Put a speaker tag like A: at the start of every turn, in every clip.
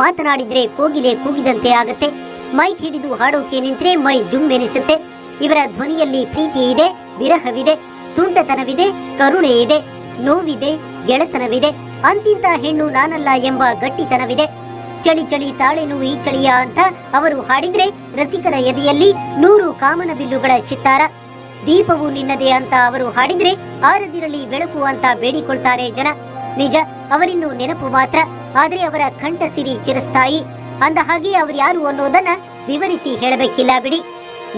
A: ಮಾತನಾಡಿದ್ರೆ ಕೋಗಿಲೆ ಕೂಗಿದಂತೆ ಆಗತ್ತೆ. ಮೈಕ್ ಹಿಡಿದು ಹಾಡೋಕೆ ನಿಂತ್ರೆ ಮೈ ಜುಮ್ಮೆನಿಸುತ್ತೆ. ಇವರ ಧ್ವನಿಯಲ್ಲಿ ಪ್ರೀತಿ ಇದೆ, ವಿರಹವಿದೆ, ತುಂಟತನವಿದೆ, ಕರುಣೆ ಇದೆ, ನೋವಿದೆ, ಗೆಳೆತನವಿದೆ. ಅಂತಿಂತ ಹೆಣ್ಣು ನಾನಲ್ಲ ಎಂಬ ಗಟ್ಟಿತನವಿದೆ. ಚಳಿ ಚಳಿ ತಾಳೆನು ಈ ಚಳಿಯ ಅಂತ ಅವರು ಹಾಡಿದ್ರೆ ರಸಿಕರ ಎದೆಯಲ್ಲಿ 100 ಕಾಮನ ಬಿಲ್ಲುಗಳ ಚಿತ್ತಾರ. ದೀಪವು ನಿನ್ನದೇ ಅಂತ ಅವರು ಹಾಡಿದ್ರೆ ಆರದಿರಲಿ ಬೆಳಕು ಅಂತ ಬೇಡಿಕೊಳ್ತಾರೆ ಜನ. ನಿಜ, ಅವರಿನ್ನು ನೆನಪು ಮಾತ್ರ, ಆದ್ರೆ ಅವರ ಕಂಠಸಿರಿ ಚಿರಸ್ಥಾಯಿ. ಅಂದ ಹಾಗೆ ಅವರು ಯಾರು ಅನ್ನೋದನ್ನ ವಿವರಿಸಿ ಹೇಳಬೇಕಿಲ್ಲ ಬಿಡಿ.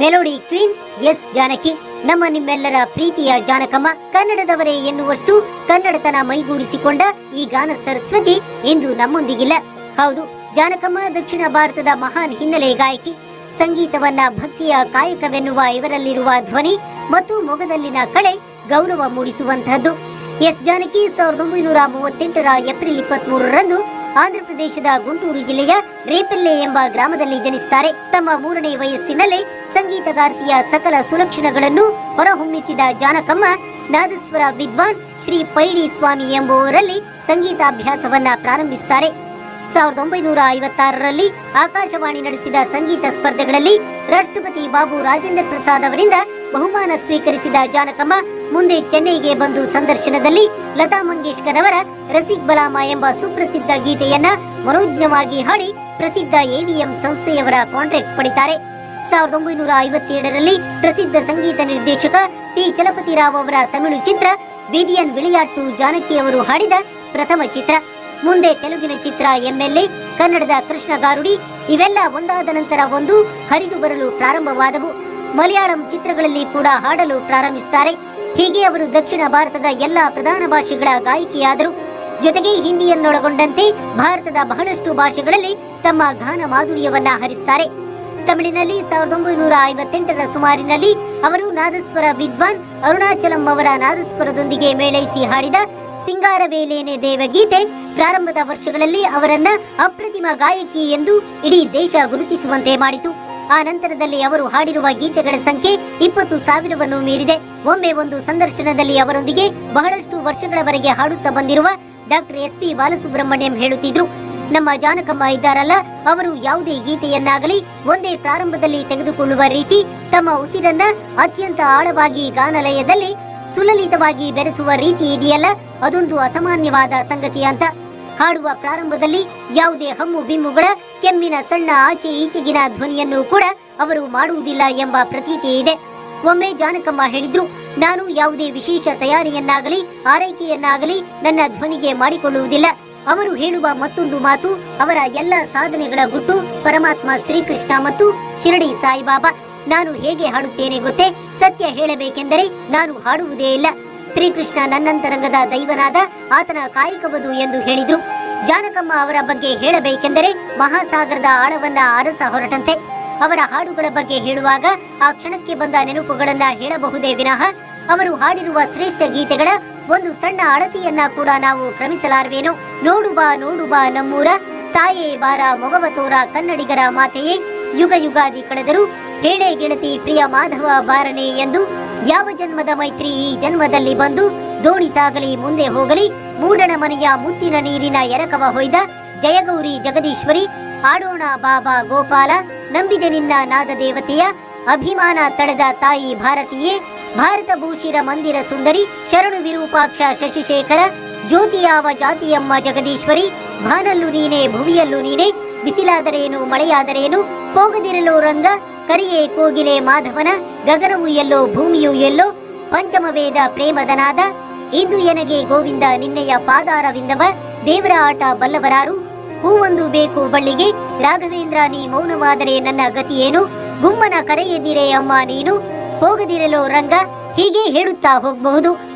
A: ಮೆಲೋಡಿ ಕ್ವೀನ್ ಎಸ್ ಜಾನಕಿ, ನಮ್ಮ ನಿಮ್ಮೆಲ್ಲರ ಪ್ರೀತಿಯ ಜಾನಕಮ್ಮ. ಕನ್ನಡದವರೇ ಎನ್ನುವಷ್ಟು ಕನ್ನಡತನ ಮೈಗೂಡಿಸಿಕೊಂಡ ಈ ಗಾನ ಸರಸ್ವತಿ ಇಂದು ನಮ್ಮೊಂದಿಗಿಲ್ಲ. ಹೌದು, ಜಾನಕಮ್ಮ ದಕ್ಷಿಣ ಭಾರತದ ಮಹಾನ್ ಹಿನ್ನೆಲೆ ಗಾಯಕಿ. ಸಂಗೀತವನ್ನ ಭಕ್ತಿಯ ಕಾಯಕವೆನ್ನುವ ಇವರಲ್ಲಿರುವ ಧ್ವನಿ ಮತ್ತು ಮೊಗದಲ್ಲಿನ ಕಳೆ ಗೌರವ ಮೂಡಿಸುವಂತಹದ್ದು. ಎಸ್ ಜಾನಕಿ 1938ರ ಏಪ್ರಿಲ್ 23ರಂದು ಆಂಧ್ರಪ್ರದೇಶದ ಗುಂಟೂರು ಜಿಲ್ಲೆಯ ರೇಪಲ್ಲೆ ಎಂಬ ಗ್ರಾಮದಲ್ಲಿ ಜನಿಸುತ್ತಾರೆ. ತಮ್ಮ 3ನೇ ವಯಸ್ಸಿನಲ್ಲೇ ಸಂಗೀತಗಾರ್ತಿಯ ಸಕಲ ಸುಲಕ್ಷಣಗಳನ್ನು ಹೊರಹೊಮ್ಮಿಸಿದ ಜಾನಕಮ್ಮ ನಾದಸ್ವರ ವಿದ್ವಾನ್ ಶ್ರೀ ಪೈಡಿ ಸ್ವಾಮಿ ಎಂಬುವರಲ್ಲಿ ಸಂಗೀತಾಭ್ಯಾಸವನ್ನ ಪ್ರಾರಂಭಿಸುತ್ತಾರೆ. 1956ರಲ್ಲಿ ಆಕಾಶವಾಣಿ ನಡೆಸಿದ ಸಂಗೀತ ಸ್ಪರ್ಧೆಗಳಲ್ಲಿ ರಾಷ್ಟ್ರಪತಿ ಬಾಬು ರಾಜೇಂದ್ರ ಪ್ರಸಾದ್ ಅವರಿಂದ ಬಹುಮಾನ ಸ್ವೀಕರಿಸಿದ ಜಾನಕಮ್ಮ ಮುಂದೆ ಚೆನ್ನೈಗೆ ಬಂದು ಸಂದರ್ಶನದಲ್ಲಿ ಲತಾ ಮಂಗೇಶ್ಕರ್ ಅವರ ರಸಿಕ್ ಬಲಾಮ ಎಂಬ ಸುಪ್ರಸಿದ್ಧ ಗೀತೆಯನ್ನ ಮನೋಜ್ಞವಾಗಿ ಹಾಡಿ ಪ್ರಸಿದ್ಧ ಎವಿಎಂ ಸಂಸ್ಥೆಯವರ ಕಾಂಟ್ರಾಕ್ಟ್ ಪಡಿತಾರೆ. 1957ರಲ್ಲಿ ಪ್ರಸಿದ್ಧ ಸಂಗೀತ ನಿರ್ದೇಶಕ ಟಿ ಚಲಪತಿರಾವ್ ಅವರ ತಮಿಳು ಚಿತ್ರ ವಿದಿಯನ್ ವಿಳಿಯಾಟ್ಟು ಜಾನಕಿ ಅವರು ಹಾಡಿದ ಪ್ರಥಮ ಚಿತ್ರ. ಮುಂದೆ ತೆಲುಗಿನ ಚಿತ್ರ ಎಂಎಲ್ಎ, ಕನ್ನಡದ ಕೃಷ್ಣ ಗಾರುಡಿ ಇವೆಲ್ಲ ಒಂದಾದ ನಂತರ ಒಂದು ಹರಿದು ಬರಲು ಪ್ರಾರಂಭವಾದವು. ಮಲಯಾಳಂ ಚಿತ್ರಗಳಲ್ಲಿ ಕೂಡ ಹಾಡಲು ಪ್ರಾರಂಭಿಸುತ್ತಾರೆ. ಹೀಗೆ ಅವರು ದಕ್ಷಿಣ ಭಾರತದ ಎಲ್ಲ ಪ್ರಧಾನ ಭಾಷೆಗಳ ಗಾಯಕಿಯಾದರು. ಜೊತೆಗೆ ಹಿಂದಿಯನ್ನೊಳಗೊಂಡಂತೆ ಭಾರತದ ಬಹಳಷ್ಟು ಭಾಷೆಗಳಲ್ಲಿ ತಮ್ಮ ಗಾನ ಮಾಧುರ್ಯವನ್ನ ಹರಿಸುತ್ತಾರೆ. ತಮಿಳಿನಲ್ಲಿ 1958ರ ಸುಮಾರಿನಲ್ಲಿ ಅವರು ನಾದಸ್ವರ ವಿದ್ವಾನ್ ಅರುಣಾಚಲಂ ಅವರ ನಾದಸ್ವರದೊಂದಿಗೆ ಮೇಳೈಸಿ ಹಾಡಿದ ಸಿಂಗಾರವೇಲೇನೆ ದೇವಗೀತೆ ಪ್ರಾರಂಭದ ವರ್ಷಗಳಲ್ಲಿ ಅವರನ್ನ ಅಪ್ರತಿಮ ಗಾಯಕಿ ಎಂದು ಇಡೀ ದೇಶ ಗುರುತಿಸುವಂತೆ ಮಾಡಿತು. ಆ ನಂತರದಲ್ಲಿ ಅವರು ಹಾಡಿರುವ ಗೀತೆಗಳ ಸಂಖ್ಯೆ 20,000ವನ್ನು ಮೀರಿದೆ. ಒಮ್ಮೆ ಒಂದು ಸಂದರ್ಶನದಲ್ಲಿ ಅವರೊಂದಿಗೆ ಬಹಳಷ್ಟು ವರ್ಷಗಳವರೆಗೆ ಹಾಡುತ್ತಾ ಬಂದಿರುವ ಡಾಕ್ಟರ್ ಎಸ್ ಪಿ ಬಾಲಸುಬ್ರಹ್ಮಣ್ಯಂ ಹೇಳುತ್ತಿದ್ರು, ನಮ್ಮ ಜಾನಕಮ್ಮ ಇದ್ದಾರಲ್ಲ, ಅವರು ಯಾವುದೇ ಗೀತೆಯನ್ನಾಗಲಿ ಒಂದೇ ಪ್ರಾರಂಭದಲ್ಲಿ ತೆಗೆದುಕೊಳ್ಳುವ ರೀತಿ ತಮ್ಮ ಉಸಿರನ್ನ ಅತ್ಯಂತ ಆಳವಾಗಿ ಗಾನಲಯದಲ್ಲಿ ಸುಲಲಿತವಾಗಿ ಬೆರೆಸುವ ರೀತಿ ಇದೆಯಲ್ಲ, ಅದೊಂದು ಅಸಾಮಾನ್ಯವಾದ ಸಂಗತಿ ಅಂತ. ಹಾಡುವ ಪ್ರಾರಂಭದಲ್ಲಿ ಯಾವುದೇ ಹಮ್ಮು ಬಿಮ್ಮುಗಳ ಕೆಮ್ಮಿನ ಸಣ್ಣ ಆಚೆ ಈಚೆಗಿನ ಧ್ವನಿಯನ್ನು ಕೂಡ ಅವರು ಮಾಡುವುದಿಲ್ಲ ಎಂಬ ಪ್ರತೀತಿ ಇದೆ. ಒಮ್ಮೆ ಜಾನಕಮ್ಮ ಹೇಳಿದ್ರು, ನಾನು ಯಾವುದೇ ವಿಶೇಷ ತಯಾರಿಯನ್ನಾಗಲಿ ಆರೈಕೆಯನ್ನಾಗಲಿ ನನ್ನ ಧ್ವನಿಗೆ ಮಾಡಿಕೊಳ್ಳುವುದಿಲ್ಲ. ಅವರು ಹೇಳುವ ಮತ್ತೊಂದು ಮಾತು, ಅವರ ಎಲ್ಲ ಸಾಧನೆಗಳ ಗುಟ್ಟು ಪರಮಾತ್ಮ ಶ್ರೀಕೃಷ್ಣ ಮತ್ತು ಶಿರಡಿ ಸಾಯಿಬಾಬಾ. ನಾನು ಹೇಗೆ ಹಾಡುತ್ತೇನೆ ಗೊತ್ತೇ? ಸತ್ಯ ಹೇಳಬೇಕೆಂದರೆ ನಾನು ಹಾಡುವುದೇ ಇಲ್ಲ. ಶ್ರೀಕೃಷ್ಣ ನನ್ನಂತರಂಗದ ದೈವನಾದ, ಆತನ ಕಾಯಕವದು ಎಂದು ಹೇಳಿದ್ರು. ಜಾನಕಮ್ಮ ಅವರ ಬಗ್ಗೆ ಹೇಳಬೇಕೆಂದರೆ ಮಹಾಸಾಗರದ ಆಳವನ್ನ ಅರಸ ಹೊರಟಂತೆ. ಅವರ ಹಾಡುಗಳ ಬಗ್ಗೆ ಹೇಳುವಾಗ ಆ ಕ್ಷಣಕ್ಕೆ ಬಂದ ನೆನಪುಗಳನ್ನ ಹೇಳಬಹುದೇ ವಿನಃ ಅವರು ಹಾಡಿರುವ ಶ್ರೇಷ್ಠ ಗೀತೆಗಳ ಒಂದು ಸಣ್ಣ ಅಳತೆಯನ್ನ ಕೂಡ ನಾವು ಕ್ರಮಿಸಲಾರವೇನೋ. ನೋಡು ಬಾ ನಮ್ಮೂರ ತಾಯೇ ಬಾರ ಮೊಗವ ತೋರ ಕನ್ನಡಿಗರ ಮಾತೆಯೇ, ಯುಗ ಯುಗಾದಿ ಕಳೆದರು ಹೇಳೆ ಗೆಳತಿ ಪ್ರಿಯ ಮಾಧವ ಬಾರನೆ ಎಂದು. ಯಾವ ಜನ್ಮದ ಮೈತ್ರಿ ಈ ಜನ್ಮದಲ್ಲಿ ಬಂದು ದೋಣಿ ಸಾಗಲಿ ಮುಂದೆ ಹೋಗಲಿ, ಮೂಡಣ ಮನೆಯ ಮುತ್ತಿನ ನೀರಿನ ಎರಕವ ಹೊಯ್ದ ಜಯಗೌರಿ ಜಗದೀಶ್ವರಿ, ಆಡೋಣ ಬಾಬಾ ಗೋಪಾಲ, ನಂಬಿದೆ ನಿನ್ನ ನಾದ ದೇವತೆಯ, ಅಭಿಮಾನ ತಳೆದ ತಾಯಿ ಭಾರತೀಯೇ, ಭಾರತ ಭೂಷಿರ ಮಂದಿರ ಸುಂದರಿ, ಶರಣು ವಿರೂಪಾಕ್ಷ ಶಶಿಶೇಖರ, ಜ್ಯೋತಿಯಾವ ಜಾತಿಯಮ್ಮ ಜಗದೀಶ್ವರಿ, ಭಾನಲ್ಲೂ ನೀನೆ ಭುವಿಯಲ್ಲೂ ನೀನೆ, ಬಿಸಿಲಾದರೇನು ಮಳೆಯಾದರೇನು, ಹೋಗದಿರಲೋ ರಂಗ ಕರಿಯೇ ಕೋಗಿಲೆ ಮಾಧವನ, ಗಗನವು ಎಲ್ಲೋ ಭೂಮಿಯು ಎಲ್ಲೋ, ಪಂಚಮ ವೇದ ಪ್ರೇಮದನಾದ, ಇಂದು ಎನಗೆ ಗೋವಿಂದ ನಿನ್ನೆಯ ಪಾದಾರವಿಂದವ, ದೇವರ ಆಟ ಬಲ್ಲವರಾರು, ಹೂವೊಂದು ಬೇಕು ಬಳ್ಳಿಗೆ, ರಾಘವೇಂದ್ರ ನೀ ಮೌನವಾದರೆ ನನ್ನ ಗತಿಯೇನು, ಗುಮ್ಮನ ಕರೆಯದಿರೆ ಅಮ್ಮ ನೀನು, ಹೋಗದಿರಲೋ ರಂಗ. ಹೀಗೆ ಹೇಳುತ್ತಾ ಹೋಗಬಹುದು.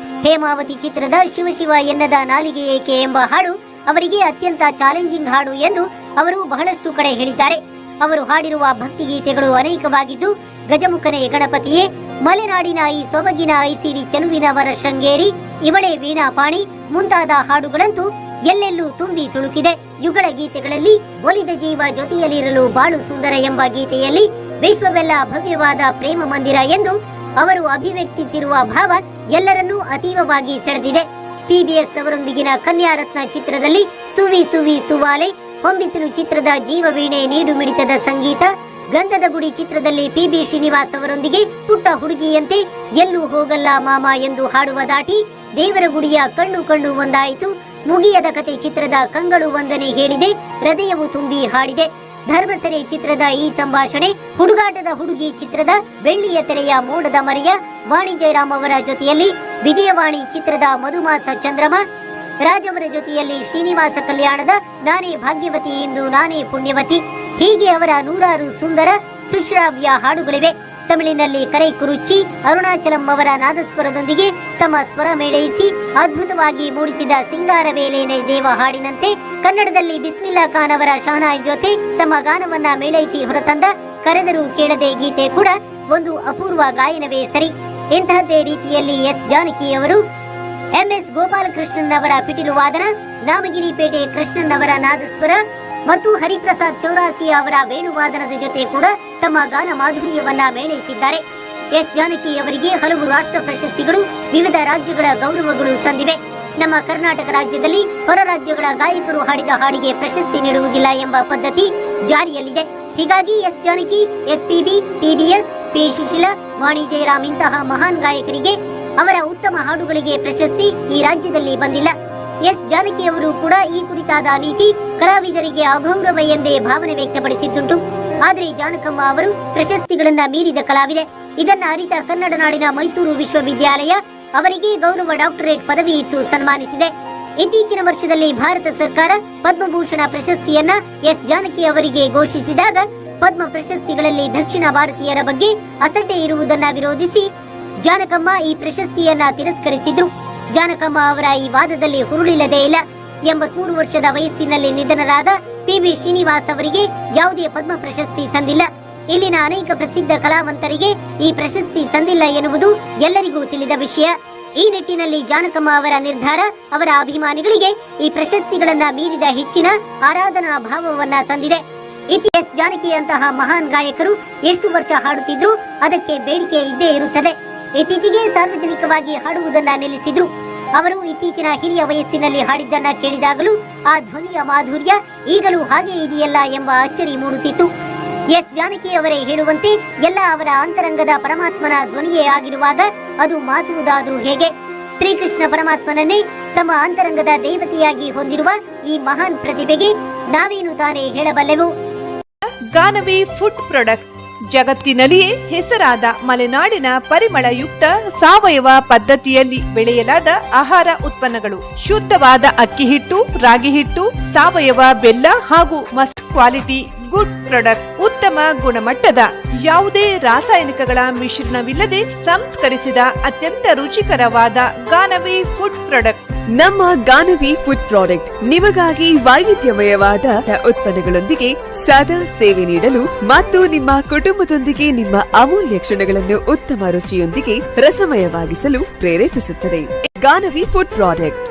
A: ಹೇಮಾವತಿ ಚಿತ್ರದ ಶಿವಶಿವ ಎನ್ನದ ನಾಲಿಗೆ ಏಕೆ ಎಂಬ ಹಾಡು ಅವರಿಗೆ ಅತ್ಯಂತ ಚಾಲೆಂಜಿಂಗ್ ಹಾಡು ಎಂದು ಅವರು ಬಹಳಷ್ಟು ಕಡೆ ಹೇಳಿದ್ದಾರೆ. ಅವರು ಹಾಡಿರುವ ಭಕ್ತಿಗೀತೆಗಳು ಅನೇಕವಾಗಿದ್ದು, ಗಜಮುಖನೇ ಗಣಪತಿಯೇ, ಮಲೆನಾಡಿನ ಈ ಸೊಬಗಿನ ಐಸಿರಿ ಚೆಲುವಿನವರ ಶೃಂಗೇರಿ, ಇವಳೇ ವೀಣಾಪಾಣಿ ಮುಂತಾದ ಹಾಡುಗಳಂತೂ ಎಲ್ಲೆಲ್ಲೂ ತುಂಬಿ ತುಳುಕಿದೆ. ಯುಗಳ ಗೀತೆಗಳಲ್ಲಿ ಒಲಿದ ಜೀವ ಜೊತೆಯಲ್ಲಿರಲು ಬಾಳು ಸುಂದರ ಎಂಬ ಗೀತೆಯಲ್ಲಿ ವಿಶ್ವವೆಲ್ಲ ಭವ್ಯವಾದ ಪ್ರೇಮ ಮಂದಿರ ಎಂದು ಅವರು ಅಭಿವ್ಯಕ್ತಿಸಿರುವ ಭಾವ ಎಲ್ಲರನ್ನೂ ಅತೀವವಾಗಿ ಸೆಳೆದಿದೆ. ಪಿಬಿಎಸ್ ಅವರೊಂದಿಗಿನ ಕನ್ಯಾರತ್ನ ಚಿತ್ರದಲ್ಲಿ ಸುವಿ ಸುವಿ ಸುವಾಲೆ, ಹೊಂಬಿಸಿಲು ಚಿತ್ರದ ಜೀವವೀಣೆ ನೀಡು ಮಿಡಿತದ ಸಂಗೀತ, ಗಂಧದ ಗುಡಿ ಚಿತ್ರದಲ್ಲಿ PB ಶ್ರೀನಿವಾಸ್ ಅವರೊಂದಿಗೆ ಪುಟ್ಟ ಹುಡುಗಿಯಂತೆ ಎಲ್ಲೂ ಹೋಗಲ್ಲ ಮಾಮ ಎಂದು ಹಾಡುವ ದಾಟಿ, ದೇವರ ಗುಡಿಯ ಕಣ್ಣು ಕಣ್ಣು ಒಂದಾಯಿತು, ಮುಗಿಯದ ಕತೆ ಚಿತ್ರದ ಕಂಗಳು ವಂದನೆ ಹೇಳಿದೆ, ಹೃದಯವು ತುಂಬಿ ಹಾಡಿದೆ, ಧರ್ಮಸೆರೆ ಚಿತ್ರದ ಈ ಸಂಭಾಷಣೆ, ಹುಡುಗಾಟದ ಹುಡುಗಿ ಚಿತ್ರದ ಬೆಳ್ಳಿಯ ತೆರೆಯ ಮೋಡದ ಮರೆಯ ವಾಣಿ ಜಯರಾಮ್ ಅವರ ಜೊತೆಯಲ್ಲಿ ವಿಜಯವಾಣಿ ಚಿತ್ರದ ಮಧುಮಾಸ ಚಂದ್ರಮ, ರಾಜವರ ಜೊತೆಯಲ್ಲಿ ಶ್ರೀನಿವಾಸ ಕಲ್ಯಾಣದ ನಾನೇ ಭಾಗ್ಯವತಿ ಎಂದು ನಾನೇ ಪುಣ್ಯವತಿ, ಹೀಗೆ ಅವರ ನೂರಾರು ಸುಂದರ ಸುಶ್ರಾವ್ಯ ಹಾಡುಗಳಿವೆ. ತಮಿಳಿನಲ್ಲಿ ಕರೈ ಕುರುಚಿ, ಅರುಣಾಚಲಂ ಅವರ ನಾದಸ್ವರದೊಂದಿಗೆ ತಮ್ಮ ಸ್ವರ ಮೇಳೈಸಿ ಅದ್ಭುತವಾಗಿ ಮೂಡಿಸಿದ ಸಿಂಗಾರವೇಲೇನೆ ದೇವ ಹಾಡಿನಂತೆ, ಕನ್ನಡದಲ್ಲಿ ಬಿಸ್ಮಿಲ್ಲಾ ಖಾನ್ ಅವರ ಶಹನಾಯ್ ಜೊತೆ ತಮ್ಮ ಗಾನವನ್ನ ಮೇಳೈಸಿ ಹೊರತಂದ ಕರೆದರೂ ಕೇಳದೆ ಗೀತೆ ಕೂಡ ಒಂದು ಅಪೂರ್ವ ಗಾಯನವೇ ಸರಿ. ಇಂತಹದ್ದೇ ರೀತಿಯಲ್ಲಿ ಎಸ್ ಜಾನಕಿ ಅವರು MS ಗೋಪಾಲಕೃಷ್ಣನ್ ಅವರ ಪಿಟೀಲು ವಾದನ, ನಾಮಗಿರಿಪೇಟೆ ಕೃಷ್ಣನ್ ಅವರ ನಾದಸ್ವರ ಮತ್ತು ಹರಿಪ್ರಸಾದ್ ಚೌರಾಸಿ ಅವರ ವೇಣುವಾದನದ ಜೊತೆ ಕೂಡ ತಮ್ಮ ಗಾನ ಮಾಧುರ್ಯವನ್ನ ಮೇಳೈಸಿದ್ದಾರೆ. ಎಸ್ ಜಾನಕಿ ಅವರಿಗೆ ಹಲವು ರಾಷ್ಟ್ರ ಪ್ರಶಸ್ತಿಗಳು, ವಿವಿಧ ರಾಜ್ಯಗಳ ಗೌರವಗಳು ಸಂದಿವೆ. ನಮ್ಮ ಕರ್ನಾಟಕ ರಾಜ್ಯದಲ್ಲಿ ಹೊರ ರಾಜ್ಯಗಳ ಗಾಯಕರು ಹಾಡಿದ ಹಾಡಿಗೆ ಪ್ರಶಸ್ತಿ ನೀಡುವುದಿಲ್ಲ ಎಂಬ ಪದ್ಧತಿ ಜಾರಿಯಲ್ಲಿದೆ. ಹೀಗಾಗಿ S Janaki, SPB, PBS, P Sushila, Vani Jayaram ಇಂತಹ ಮಹಾನ್ ಗಾಯಕರಿಗೆ ಅವರ ಉತ್ತಮ ಹಾಡುಗಳಿಗೆ ಪ್ರಶಸ್ತಿ ಈ ರಾಜ್ಯದಲ್ಲಿ ಬಂದಿಲ್ಲ. ಎಸ್ ಜಾನಕಿ ಅವರು ಕೂಡ ಈ ಕುರಿತಾದ ನೀತಿ ಕಲಾವಿದರಿಗೆ ಅಗೌರವ ಎಂದೇ ಭಾವನೆ ವ್ಯಕ್ತಪಡಿಸಿದ್ದುಂಟು. ಆದರೆ ಜಾನಕಮ್ಮ ಅವರು ಪ್ರಶಸ್ತಿಗಳನ್ನ ಮೀರಿದ ಕಲಾವಿದೆ. ಇದನ್ನ ಅರಿತ ಕನ್ನಡ ನಾಡಿನ ಮೈಸೂರು ವಿಶ್ವವಿದ್ಯಾಲಯ ಅವರಿಗೆ ಗೌರವ ಡಾಕ್ಟರೇಟ್ ಪದವಿ ಇತ್ತು ಸನ್ಮಾನಿಸಿದೆ. ಇತ್ತೀಚಿನ ವರ್ಷದಲ್ಲಿ ಭಾರತ ಸರ್ಕಾರ ಪದ್ಮಭೂಷಣ ಪ್ರಶಸ್ತಿಯನ್ನ ಎಸ್ ಜಾನಕಿ ಅವರಿಗೆ ಘೋಷಿಸಿದಾಗ ಪದ್ಮ ಪ್ರಶಸ್ತಿಗಳಲ್ಲಿ ದಕ್ಷಿಣ ಭಾರತೀಯರ ಬಗ್ಗೆ ಅಸಡ್ಡೆ ಇರುವುದನ್ನ ವಿರೋಧಿಸಿ ಜಾನಕಮ್ಮ ಈ ಪ್ರಶಸ್ತಿಯನ್ನ ತಿರಸ್ಕರಿಸಿದ್ರು. ಜಾನಕಮ್ಮ ಅವರ ಈ ವಾದದಲ್ಲಿ ಹುರುಳಿಲ್ಲದೇ ಇಲ್ಲ. 83 ವರ್ಷದ ವಯಸ್ಸಿನಲ್ಲಿ ನಿಧನರಾದ PB ಶ್ರೀನಿವಾಸ್ ಅವರಿಗೆ ಯಾವುದೇ ಪದ್ಮ ಪ್ರಶಸ್ತಿ ಸಂದಿಲ್ಲ. ಇಲ್ಲಿನ ಅನೇಕ ಪ್ರಸಿದ್ಧ ಕಲಾವಂತರಿಗೆ ಈ ಪ್ರಶಸ್ತಿ ಸಂದಿಲ್ಲ ಎನ್ನುವುದು ಎಲ್ಲರಿಗೂ ತಿಳಿದ ವಿಷಯ. ಈ ನಿಟ್ಟಿನಲ್ಲಿ ಜಾನಕಮ್ಮ ಅವರ ನಿರ್ಧಾರ ಅವರ ಅಭಿಮಾನಿಗಳಿಗೆ ಈ ಪ್ರಶಸ್ತಿಗಳನ್ನ ಮೀರಿದ ಹೆಚ್ಚಿನ ಆರಾಧನಾ ಭಾವವನ್ನ ತಂದಿದೆ. ಎಸ್ ಜಾನಕಿಯಂತಹ ಮಹಾನ್ ಗಾಯಕರು ಎಷ್ಟು ವರ್ಷ ಹಾಡುತ್ತಿದ್ರು ಅದಕ್ಕೆ ಬೇಡಿಕೆ ಇದ್ದೇ ಇರುತ್ತದೆ. ಇತ್ತೀಚೆಗೆ ಸಾರ್ವಜನಿಕವಾಗಿ ಹಾಡುವುದನ್ನ ನಿಲ್ಲಿಸಿದ್ರು. ಅವರು ಇತ್ತೀಚಿನ ಹಿರಿಯ ವಯಸ್ಸಿನಲ್ಲಿ ಹಾಡಿದ್ದನ್ನ ಕೇಳಿದಾಗಲೂ ಆ ಧ್ವನಿಯ ಮಾಧುರ್ಯ ಈಗಲೂ ಹಾಗೆ ಇದೆಯಲ್ಲ ಎಂಬ ಅಚ್ಚರಿ ಮೂಡುತ್ತಿತ್ತು. ಎಸ್ ಜಾನಕಿ ಅವರೇ ಹೇಳುವಂತೆ ಎಲ್ಲ ಅವರ ಅಂತರಂಗದ ಪರಮಾತ್ಮನ ಧ್ವನಿಯೇ ಆಗಿರುವಾಗ ಅದು ಮಾಸುವುದಾದ್ರೂ ಹೇಗೆ? ಶ್ರೀಕೃಷ್ಣ ಪರಮಾತ್ಮನನ್ನೇ ತಮ್ಮ ಅಂತರಂಗದ ದೇವತೆಯಾಗಿ ಹೊಂದಿರುವ ಈ ಮಹಾನ್ ಪ್ರತಿಭೆಗೆ ನಾವೇನು ತಾನೇ ಹೇಳಬಲ್ಲೆವು?
B: ಗಾನವಿ ಫುಡ್ ಪ್ರಾಡಕ್ಟ್ ಜಗತ್ತಿನಲ್ಲಿಯೇ ಹೆಸರಾದ ಮಲೆನಾಡಿನ ಪರಿಮಳಯುಕ್ತ ಸಾವಯವ ಪದ್ಧತಿಯಲ್ಲಿ ಬೆಳೆಯಲಾದ ಆಹಾರ ಉತ್ಪನ್ನಗಳು. ಶುದ್ಧವಾದ ಅಕ್ಕಿ ಹಿಟ್ಟು, ರಾಗಿ ಹಿಟ್ಟು, ಸಾವಯವ ಬೆಲ್ಲ ಹಾಗೂ ಮಸ್ಟ್ ಕ್ವಾಲಿಟಿ ಗುಡ್ ಪ್ರಾಡಕ್ಟ್. ಉತ್ತಮ ಗುಣಮಟ್ಟದ ಯಾವುದೇ ರಾಸಾಯನಿಕಗಳ ಮಿಶ್ರಣವಿಲ್ಲದೆ ಸಂಸ್ಕರಿಸಿದ ಅತ್ಯಂತ ರುಚಿಕರವಾದ ಗಾನವಿ ಫುಡ್ ಪ್ರಾಡಕ್ಟ್.
C: ನಮ್ಮ ಗಾನವಿ ಫುಡ್ ಪ್ರಾಡಕ್ಟ್ ನಿಮಗಾಗಿ ವೈವಿಧ್ಯಮಯವಾದ ಉತ್ಪನ್ನಗಳೊಂದಿಗೆ ಸದಾ ಸೇವೆ ನೀಡಲು ಮತ್ತು ನಿಮ್ಮ ಕುಟುಂಬದೊಂದಿಗೆ ನಿಮ್ಮ ಅಮೂಲ್ಯ ಕ್ಷಣಗಳನ್ನು ಉತ್ತಮ ರುಚಿಯೊಂದಿಗೆ ರಸಮಯವಾಗಿಸಲು ಪ್ರೇರೇಪಿಸುತ್ತದೆ. Ganavi food product